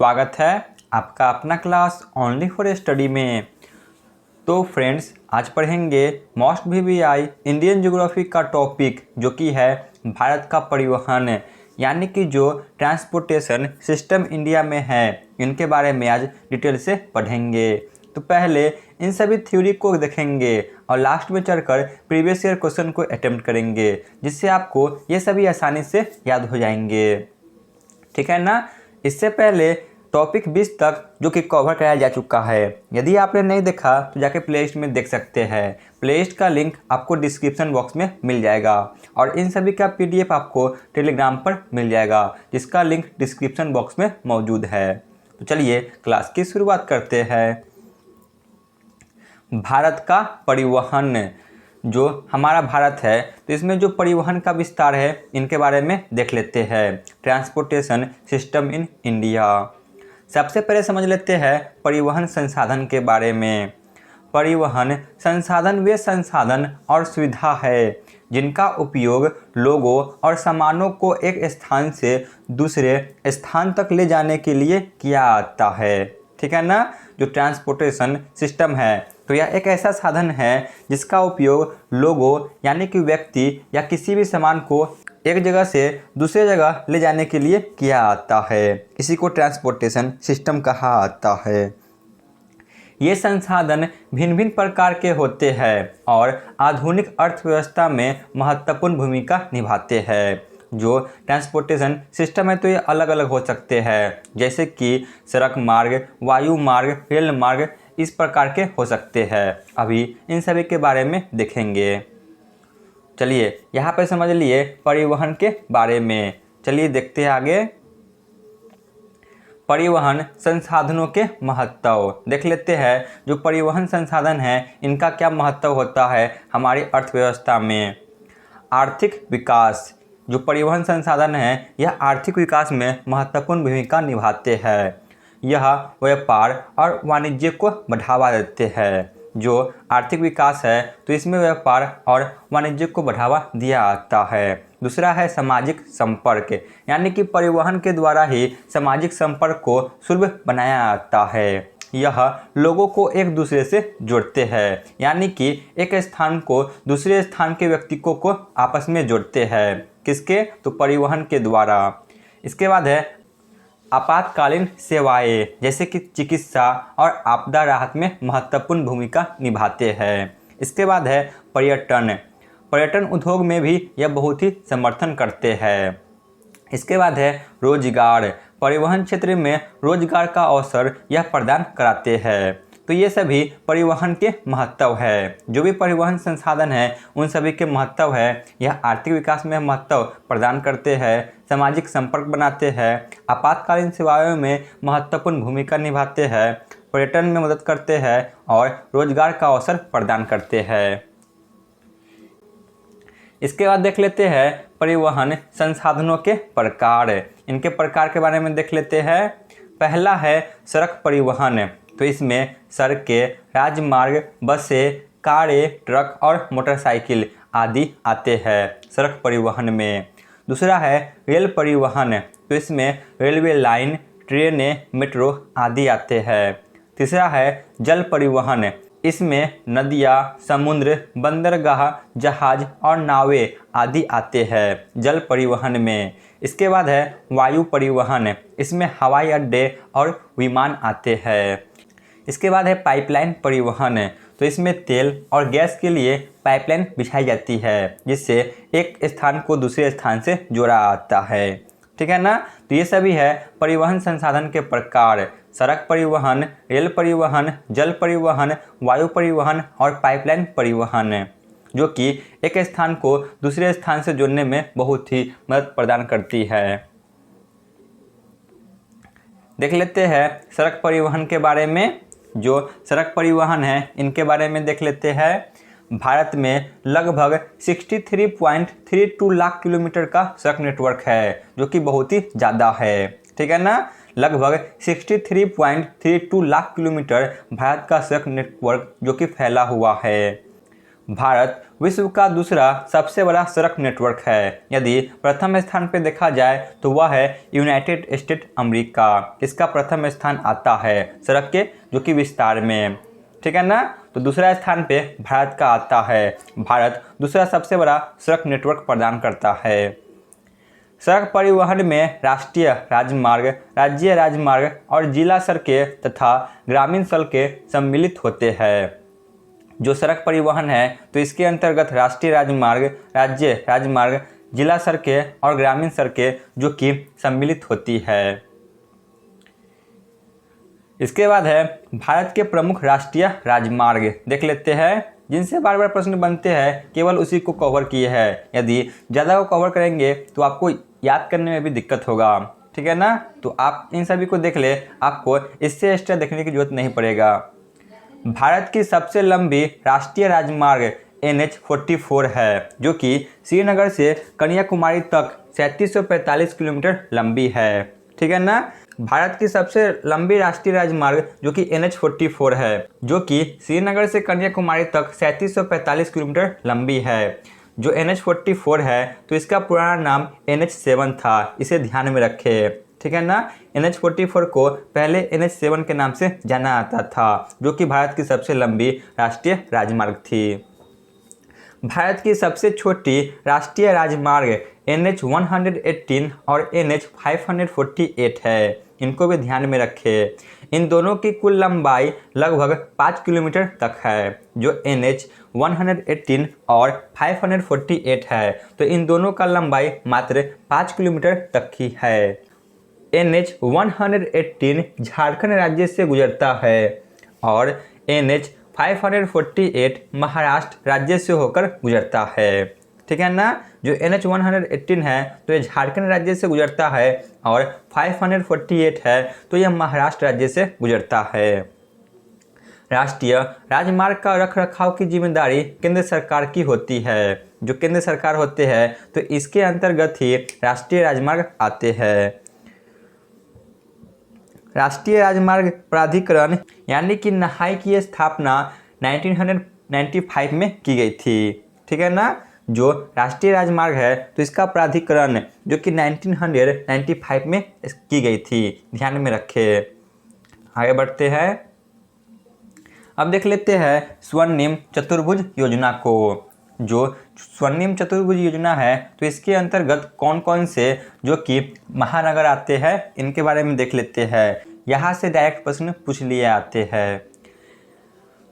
स्वागत है आपका अपना क्लास ओनली फॉर स्टडी में। तो फ्रेंड्स, आज पढ़ेंगे मोस्ट वीवीआई इंडियन ज्योग्राफी का टॉपिक जो कि है भारत का परिवहन, यानी कि जो ट्रांसपोर्टेशन सिस्टम इंडिया में है, इनके बारे में आज डिटेल से पढ़ेंगे। तो पहले इन सभी थ्योरी को देखेंगे और लास्ट में चढ़कर प्रीवियस ईयर क्वेश्चन को अटेम्प्ट करेंगे, जिससे आपको ये सभी आसानी से याद हो जाएंगे। ठीक है ना। इससे पहले टॉपिक 20 तक जो कि कवर कराया जा चुका है, यदि आपने नहीं देखा तो जाके प्ले लिस्ट में देख सकते हैं। प्ले लिस्ट का लिंक आपको डिस्क्रिप्शन बॉक्स में मिल जाएगा और इन सभी का पीडीएफ आपको टेलीग्राम पर मिल जाएगा, जिसका लिंक डिस्क्रिप्शन बॉक्स में मौजूद है। तो चलिए क्लास की शुरुआत करते हैं। भारत का परिवहन, जो हमारा भारत है, तो इसमें जो परिवहन का विस्तार है, इनके बारे में देख लेते हैं। Transportation system in India. सबसे पहले समझ लेते हैं परिवहन संसाधन के बारे में। परिवहन संसाधन वे संसाधन और सुविधा है जिनका उपयोग लोगों और सामानों को एक स्थान से दूसरे स्थान तक ले जाने के लिए किया जाता है। ठीक है ना। जो ट्रांसपोर्टेशन सिस्टम है, तो यह एक ऐसा साधन है जिसका उपयोग लोगों यानी कि व्यक्ति या किसी भी सामान को एक जगह से दूसरे जगह ले जाने के लिए किया जाता है। इसी को ट्रांसपोर्टेशन सिस्टम कहा जाता है। ये संसाधन भिन्न भिन्न प्रकार के होते हैं और आधुनिक अर्थव्यवस्था में महत्वपूर्ण भूमिका निभाते हैं। जो ट्रांसपोर्टेशन सिस्टम है, तो ये अलग अलग हो सकते हैं, जैसे कि सड़क मार्ग, वायु मार्ग, रेल मार्ग, इस प्रकार के हो सकते हैं। अभी इन सभी के बारे में देखेंगे। चलिए यहाँ पे समझ लिए परिवहन के बारे में। चलिए देखते हैं आगे। परिवहन संसाधनों के महत्व देख लेते हैं। जो परिवहन संसाधन है, इनका क्या महत्व होता है हमारी अर्थव्यवस्था में। आर्थिक विकास, जो परिवहन संसाधन है, यह आर्थिक विकास में महत्वपूर्ण भूमिका निभाते हैं। यह व्यापार और वाणिज्य को बढ़ावा देते हैं। जो आर्थिक विकास है, तो इसमें व्यापार और वाणिज्य को बढ़ावा दिया जाता है। दूसरा है सामाजिक संपर्क, यानी कि परिवहन के द्वारा ही सामाजिक संपर्क को सुलभ बनाया जाता है। यह लोगों को एक दूसरे से जोड़ते हैं, यानी कि एक स्थान को दूसरे स्थान के व्यक्तियों को आपस में जोड़ते हैं। किसके? तो परिवहन के द्वारा। इसके बाद है आपातकालीन सेवाएं, जैसे कि चिकित्सा और आपदा राहत में महत्वपूर्ण भूमिका निभाते हैं। इसके बाद है पर्यटन। पर्यटन उद्योग में भी यह बहुत ही समर्थन करते हैं। इसके बाद है रोजगार। परिवहन क्षेत्र में रोजगार का अवसर यह प्रदान कराते हैं। तो ये सभी परिवहन के महत्व है। जो भी परिवहन संसाधन है, उन सभी के महत्व है। यह आर्थिक विकास में महत्व प्रदान करते हैं, सामाजिक संपर्क बनाते हैं, आपातकालीन सेवाओं में महत्वपूर्ण भूमिका निभाते हैं, पर्यटन में मदद करते हैं और रोजगार का अवसर प्रदान करते हैं। इसके बाद देख लेते हैं परिवहन संसाधनों के प्रकार। इनके प्रकार के बारे में देख लेते हैं। पहला है सड़क परिवहन। तो इसमें सड़कें, राजमार्ग, बसें, कारें, ट्रक और मोटरसाइकिल आदि आते हैं सड़क परिवहन में। दूसरा है रेल परिवहन। तो इसमें रेलवे लाइन, ट्रेनें, मेट्रो आदि आते हैं। तीसरा है जल परिवहन। इसमें नदियाँ, समुद्र, बंदरगाह, जहाज और नावें आदि आते हैं जल परिवहन में। इसके बाद है वायु परिवहन। इसमें हवाई अड्डे और विमान आते हैं। इसके बाद है पाइपलाइन परिवहन। तो इसमें तेल और गैस के लिए पाइपलाइन बिछाई जाती है, जिससे एक स्थान को दूसरे स्थान से जोड़ा जाता है। ठीक है ना। तो ये सभी है परिवहन संसाधन के प्रकार। सड़क परिवहन, रेल परिवहन, जल परिवहन, वायु परिवहन और पाइपलाइन परिवहन, जो कि एक स्थान को दूसरे स्थान से जोड़ने में बहुत ही मदद प्रदान करती है। देख लेते हैं सड़क परिवहन के बारे में। जो सड़क परिवहन है, इनके बारे में देख लेते हैं। भारत में लगभग 63.32 लाख किलोमीटर का सड़क नेटवर्क है, जो कि बहुत ही ज़्यादा है। ठीक है ना। लगभग 63.32 लाख किलोमीटर भारत का सड़क नेटवर्क जो कि फैला हुआ है। भारत विश्व का दूसरा सबसे बड़ा सड़क नेटवर्क है। यदि प्रथम स्थान पर देखा जाए तो वह है यूनाइटेड स्टेट अमेरिका। इसका प्रथम स्थान आता है सड़क के जो कि विस्तार में, ठीक है ना। तो दूसरा स्थान पे भारत का आता है। भारत दूसरा सबसे बड़ा सड़क नेटवर्क प्रदान करता है। सड़क परिवहन में राष्ट्रीय राजमार्ग, राज्य राजमार्ग और जिला सड़कें तथा ग्रामीण सड़कें सम्मिलित होते हैं। जो सड़क परिवहन है तो इसके अंतर्गत राष्ट्रीय राजमार्ग, राज्य राजमार्ग, जिला सड़कें और ग्रामीण सड़कें जो कि सम्मिलित होती है। इसके बाद है भारत के प्रमुख राष्ट्रीय राजमार्ग देख लेते हैं, जिनसे बार बार प्रश्न बनते हैं, केवल उसी को कवर किए हैं। यदि ज़्यादा को कवर करेंगे तो आपको याद करने में भी दिक्कत होगा, ठीक है ना। तो आप इन सभी को देख ले, आपको इससे एक्स्ट्रा देखने की जरूरत नहीं पड़ेगा। भारत की सबसे लंबी राष्ट्रीय राजमार्ग NH-44 है, जो कि श्रीनगर से कन्याकुमारी तक 3745 किलोमीटर लंबी है, ठीक है ना। भारत की सबसे लंबी राष्ट्रीय राजमार्ग जो कि NH-44 है, जो कि श्रीनगर से कन्याकुमारी तक 3745 किलोमीटर लंबी है। जो NH-44 है तो इसका पुराना नाम NH-7 था, इसे ध्यान में रखें, ठीक है ना। NH-44 को पहले NH-7 के नाम से जाना जाता था, जो कि भारत की सबसे लंबी राष्ट्रीय राजमार्ग थी। भारत की सबसे छोटी राष्ट्रीय राजमार्ग NH-118 और NH-548 है, इनको भी ध्यान में रखें। इन दोनों की कुल लंबाई लगभग 5 किलोमीटर तक है। जो NH-118 और 548 है तो इन दोनों का लंबाई मात्र 5 किलोमीटर तक ही है। NH-118 झारखंड राज्य से गुजरता है और NH-548 महाराष्ट्र राज्य से होकर गुजरता है, ठीक है ना। जो NH-118 है तो ये झारखंड राज्य से गुजरता है और 548 है तो यह महाराष्ट्र राज्य से गुजरता है। राष्ट्रीय राजमार्ग का रखरखाव की जिम्मेदारी केंद्र सरकार की होती है। जो केंद्र सरकार होते हैं तो इसके अंतर्गत ही राष्ट्रीय राजमार्ग आते हैं। राष्ट्रीय राजमार्ग प्राधिकरण यानी कि NHAI की स्थापना 1995 में की गई थी, ठीक है ना। जो राष्ट्रीय राजमार्ग है तो इसका प्राधिकरण जो कि 1995 में की गई थी, ध्यान में रखें। आगे बढ़ते हैं, अब देख लेते हैं स्वर्णिम चतुर्भुज योजना को। जो स्वर्णिम चतुर्भुज योजना है तो इसके अंतर्गत कौन कौन से जो कि महानगर आते हैं इनके बारे में देख लेते हैं। यहाँ से डायरेक्ट प्रश्न पूछ लिए आते हैं।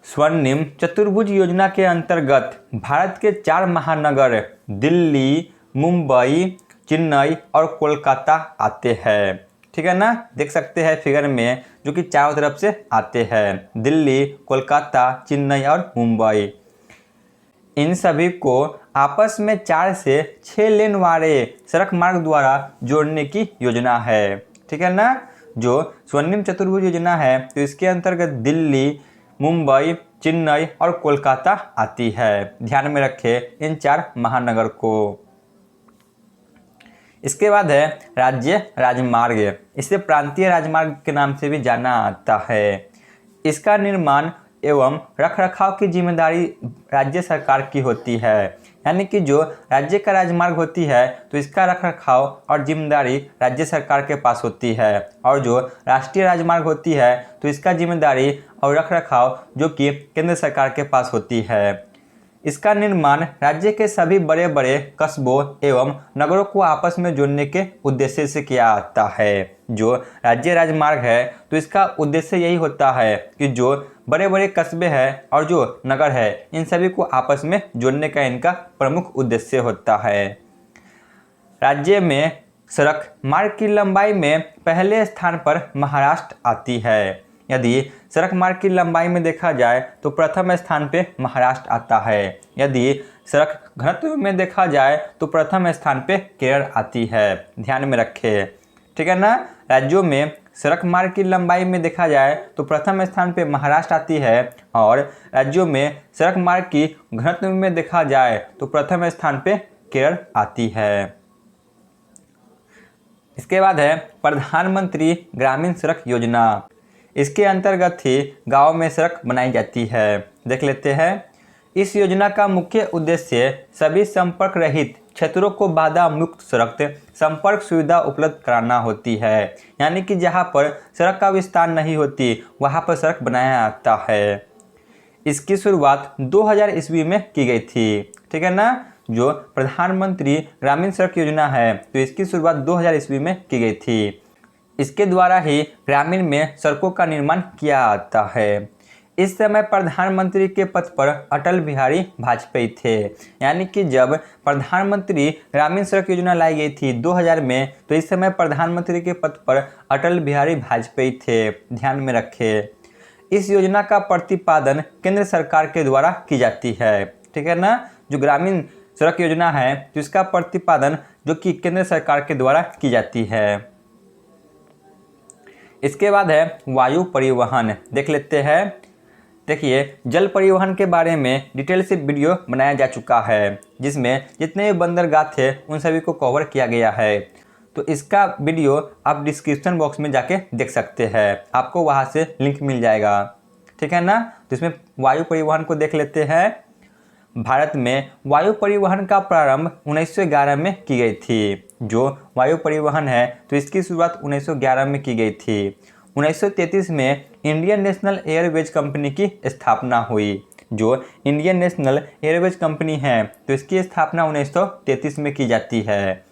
स्वर्णिम चतुर्भुज योजना के अंतर्गत भारत के 4 महानगर दिल्ली, मुंबई, चेन्नई और कोलकाता आते हैं, ठीक है ना। देख सकते हैं फिगर में जो कि चारों तरफ से आते हैं, दिल्ली, कोलकाता, चेन्नई और मुंबई। इन सभी को आपस में 4 से 6 लेन वाले सड़क मार्ग द्वारा जोड़ने की योजना है, ठीक है ना। जो स्वर्णिम चतुर्भुज योजना है तो इसके अंतर्गत दिल्ली, मुंबई, चेन्नई और कोलकाता आती है। ध्यान में रखें इन 4 महानगर को। इसके बाद है राज्य राजमार्ग। इसे प्रांतीय राजमार्ग के नाम से भी जाना आता है। इसका निर्माण एवं रखरखाव की जिम्मेदारी राज्य सरकार की होती है। यानी कि जो राज्य का राजमार्ग होती है तो इसका रखरखाव और जिम्मेदारी राज्य सरकार के पास होती है, और जो राष्ट्रीय राजमार्ग होती है तो इसका जिम्मेदारी और रखरखाव जो कि केंद्र सरकार के पास होती है। इसका निर्माण राज्य के सभी बड़े बड़े कस्बों एवं नगरों को आपस में जोड़ने के उद्देश्य से किया जाता है। जो राज्य राजमार्ग है तो इसका उद्देश्य यही होता है कि जो बड़े बड़े कस्बे हैं और जो नगर है इन सभी को आपस में जोड़ने का इनका प्रमुख उद्देश्य होता है। राज्य में सड़क मार्ग की लंबाई में पहले स्थान पर महाराष्ट्र आती है। यदि सड़क मार्ग की लंबाई में देखा जाए तो प्रथम स्थान पे महाराष्ट्र आता है। यदि सड़क घनत्व में देखा जाए तो प्रथम स्थान पे केरल आती है। ध्यान में रखें, ठीक है ना। राज्यों में सड़क मार्ग की लंबाई में देखा जाए तो प्रथम स्थान पे महाराष्ट्र आती है, और राज्यों में सड़क मार्ग की घनत्व में देखा जाए तो प्रथम स्थान पे केरल आती है। इसके बाद है प्रधानमंत्री ग्रामीण सड़क योजना। इसके अंतर्गत ही गाँव में सड़क बनाई जाती है। देख लेते हैं। इस योजना का मुख्य उद्देश्य सभी संपर्क रहित क्षेत्रों को बाधा मुक्त सड़क संपर्क सुविधा उपलब्ध कराना होती है। यानी कि जहां पर सड़क का विस्तार नहीं होती वहां पर सड़क बनाया जाता है। इसकी शुरुआत 2000 ईस्वी में की गई थी, ठीक है ना। जो प्रधानमंत्री ग्रामीण सड़क योजना है तो इसकी शुरुआत 2000 ईस्वी में की गई थी। इसके द्वारा ही ग्रामीण में सड़कों का निर्माण किया जाता है। इस समय प्रधानमंत्री के पद पर अटल बिहारी वाजपेयी थे। यानी कि जब प्रधानमंत्री ग्रामीण सड़क योजना लाई गई थी 2000 में, तो इस समय प्रधानमंत्री के पद पर अटल बिहारी वाजपेयी थे, ध्यान में रखें। इस योजना का प्रतिपादन केंद्र सरकार के द्वारा की जाती है, ठीक है ना। जो ग्रामीण सड़क योजना है तो इसका प्रतिपादन जो कि केंद्र सरकार के द्वारा की जाती है। इसके बाद है वायु परिवहन, देख लेते हैं। देखिए, जल परिवहन के बारे में डिटेल से वीडियो बनाया जा चुका है, जिसमें जितने भी बंदरगाह थे उन सभी को कवर किया गया है। तो इसका वीडियो आप डिस्क्रिप्शन बॉक्स में जाके देख सकते हैं, आपको वहां से लिंक मिल जाएगा, ठीक है ना। तो इसमें वायु परिवहन को देख लेते हैं। भारत में वायु परिवहन का प्रारंभ 1911 में की गई थी। जो वायु परिवहन है तो इसकी शुरुआत 1911 में की गई थी। 1933 में इंडियन नेशनल एयरवेज कंपनी की स्थापना हुई। जो इंडियन नेशनल एयरवेज कंपनी है तो इसकी स्थापना 1933 में की जाती है।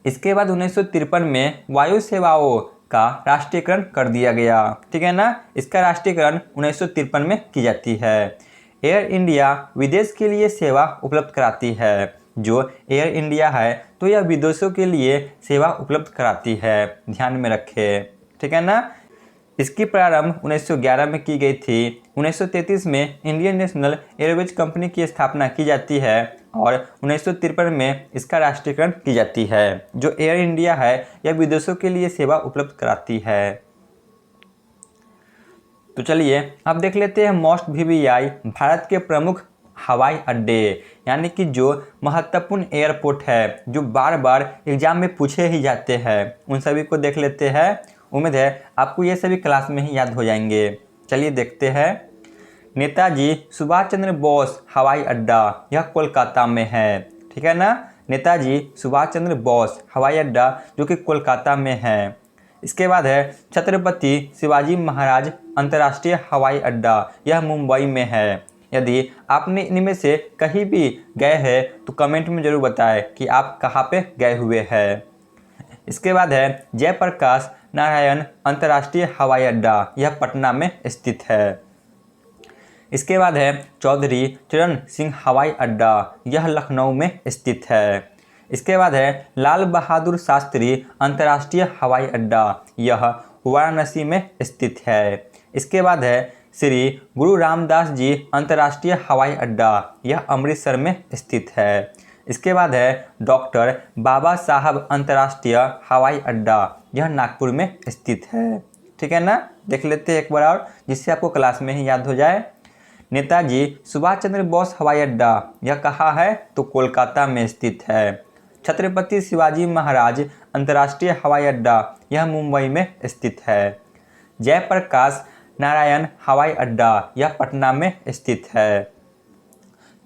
इसके बाद 1953 में वायु सेवाओं का राष्ट्रीयकरण कर दिया गया, ठीक है ना। इसका राष्ट्रीयकरण 1953 में की जाती है। एयर इंडिया विदेश के लिए सेवा उपलब्ध कराती है। जो एयर इंडिया है तो यह विदेशों के लिए सेवा उपलब्ध कराती है, ध्यान में रखें, ठीक है ना। इसकी प्रारंभ 1911 में की गई थी। 1933 में इंडियन नेशनल एयरवेज कंपनी की स्थापना की जाती है और 1953 में इसका राष्ट्रीयकरण की जाती है। जो एयर इंडिया है यह विदेशों के लिए सेवा उपलब्ध कराती है। तो चलिए अब देख लेते हैं मोस्ट वीवीआई भारत के प्रमुख हवाई अड्डे, यानी कि जो महत्वपूर्ण एयरपोर्ट है जो बार बार एग्जाम में पूछे ही जाते हैं, उन सभी को देख लेते हैं। उम्मीद है आपको ये सभी क्लास में ही याद हो जाएंगे। चलिए देखते हैं। नेताजी सुभाष चंद्र बोस हवाई अड्डा, यह कोलकाता में है, ठीक है ना। नेताजी सुभाष चंद्र बोस हवाई अड्डा जो कि कोलकाता में है। इसके बाद है छत्रपति शिवाजी महाराज अंतर्राष्ट्रीय हवाई अड्डा, यह मुंबई में है। यदि आपने इनमें से कहीं भी गए हैं तो कमेंट में ज़रूर बताएं कि आप कहाँ पे गए हुए हैं। इसके बाद है जयप्रकाश नारायण अंतर्राष्ट्रीय हवाई अड्डा, यह पटना में स्थित है। इसके बाद है चौधरी चरण सिंह हवाई अड्डा, यह लखनऊ में स्थित है। इसके बाद है लाल बहादुर शास्त्री अंतर्राष्ट्रीय हवाई अड्डा, यह वाराणसी में स्थित है। इसके बाद है श्री गुरु रामदास जी अंतर्राष्ट्रीय हवाई अड्डा, यह अमृतसर में स्थित है। इसके बाद है डॉक्टर बाबा साहब अंतर्राष्ट्रीय हवाई अड्डा, यह नागपुर में स्थित है, ठीक है ना। देख लेते हैं एक बार और, जिससे आपको क्लास में ही याद हो जाए। नेताजी सुभाष चंद्र बोस हवाई अड्डा, यह कहाँ है तो कोलकाता में स्थित है। छत्रपति शिवाजी महाराज अंतर्राष्ट्रीय हवाई अड्डा, यह मुंबई में स्थित है। जयप्रकाश नारायण हवाई अड्डा, यह पटना में स्थित है।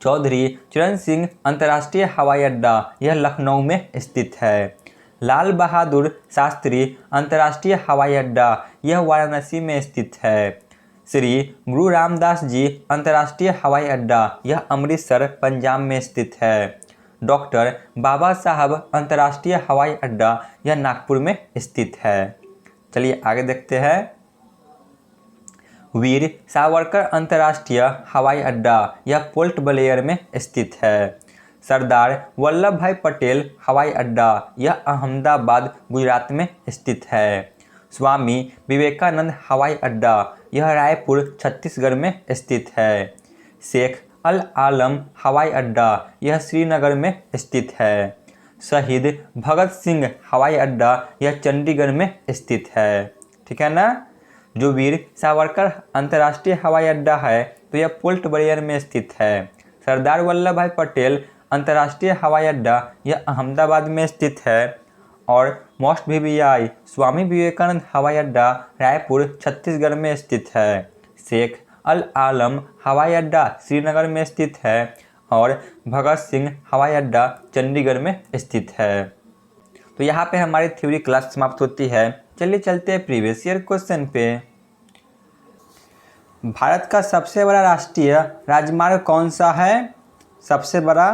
चौधरी चरण सिंह अंतर्राष्ट्रीय हवाई अड्डा, यह लखनऊ में स्थित है। लाल बहादुर शास्त्री अंतर्राष्ट्रीय हवाई अड्डा, यह वाराणसी में स्थित है। श्री गुरु रामदास जी अंतर्राष्ट्रीय हवाई अड्डा, यह अमृतसर पंजाब में स्थित है। डॉक्टर बाबा साहब अंतर्राष्ट्रीय हवाई अड्डा, यह नागपुर में स्थित है। चलिए आगे देखते हैं। वीर सावरकर अंतर्राष्ट्रीय हवाई अड्डा, यह पोर्ट ब्लेयर में स्थित है। सरदार वल्लभ भाई पटेल हवाई अड्डा, यह अहमदाबाद गुजरात में स्थित है। स्वामी विवेकानंद हवाई अड्डा, यह रायपुर छत्तीसगढ़ में स्थित है। शेख अल आलम हवाई अड्डा, यह श्रीनगर में स्थित है। शहीद भगत सिंह हवाई अड्डा, यह चंडीगढ़ में स्थित है, ठीक है ना। जो वीर सावरकर अंतर्राष्ट्रीय हवाई अड्डा है तो यह पोर्ट ब्लेयर में स्थित है। सरदार वल्लभ भाई पटेल अंतर्राष्ट्रीय हवाई अड्डा, यह अहमदाबाद में स्थित है। और मोस्ट वीवीआई स्वामी विवेकानंद हवाई अड्डा रायपुर छत्तीसगढ़ में स्थित है। शेख अल आलम हवाई अड्डा श्रीनगर में स्थित है और भगत सिंह हवाई अड्डा चंडीगढ़ में स्थित है। तो यहाँ पे हमारी थ्योरी क्लास समाप्त होती है। चलिए चलते हैं प्रीवियस ईयर क्वेश्चन पे। भारत का सबसे बड़ा राष्ट्रीय राजमार्ग कौन सा है? सबसे बड़ा,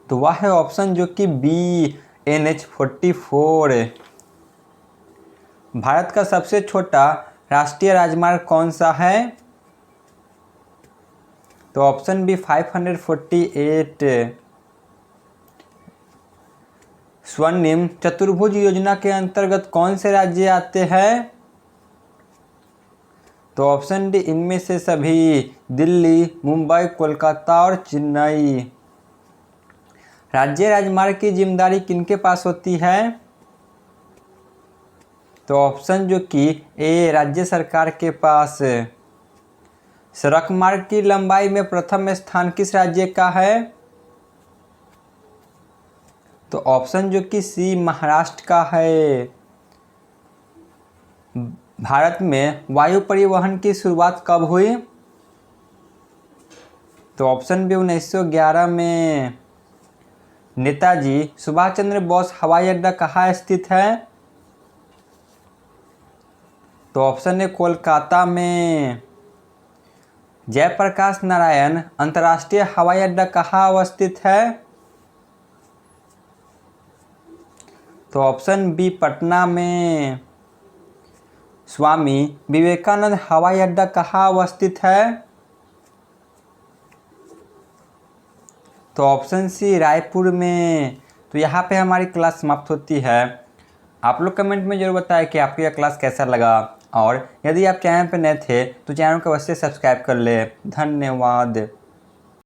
तो वह है ऑप्शन जो कि बी, NH-44। भारत का सबसे छोटा राष्ट्रीय राजमार्ग कौन सा है? तो ऑप्शन बी 548। स्वर्णिम चतुर्भुज योजना के अंतर्गत कौन से राज्य आते हैं? तो ऑप्शन डी इनमें से सभी, दिल्ली, मुंबई, कोलकाता और चेन्नई। राज्य राजमार्ग की जिम्मेदारी किनके पास होती है? तो ऑप्शन जो कि ए, राज्य सरकार के पास। सड़क मार्ग की लंबाई में प्रथम स्थान किस राज्य का है? तो ऑप्शन जो कि सी, महाराष्ट्र का है। भारत में वायु परिवहन की शुरुआत कब हुई? तो ऑप्शन बी 1911 में। नेताजी सुभाष चंद्र बोस हवाई अड्डा कहाँ स्थित है? तो ऑप्शन ए, कोलकाता में। जयप्रकाश नारायण अंतर्राष्ट्रीय हवाई अड्डा कहाँ अवस्थित है? तो ऑप्शन बी, पटना में। स्वामी विवेकानंद हवाई अड्डा कहाँ अवस्थित है? तो ऑप्शन सी, रायपुर में। तो यहाँ पे हमारी क्लास समाप्त होती है। आप लोग कमेंट में जरूर बताएं कि आपको यह क्लास कैसा लगा, और यदि आप चैनल पर नए थे तो चैनल को अवश्य सब्सक्राइब कर ले। धन्यवाद।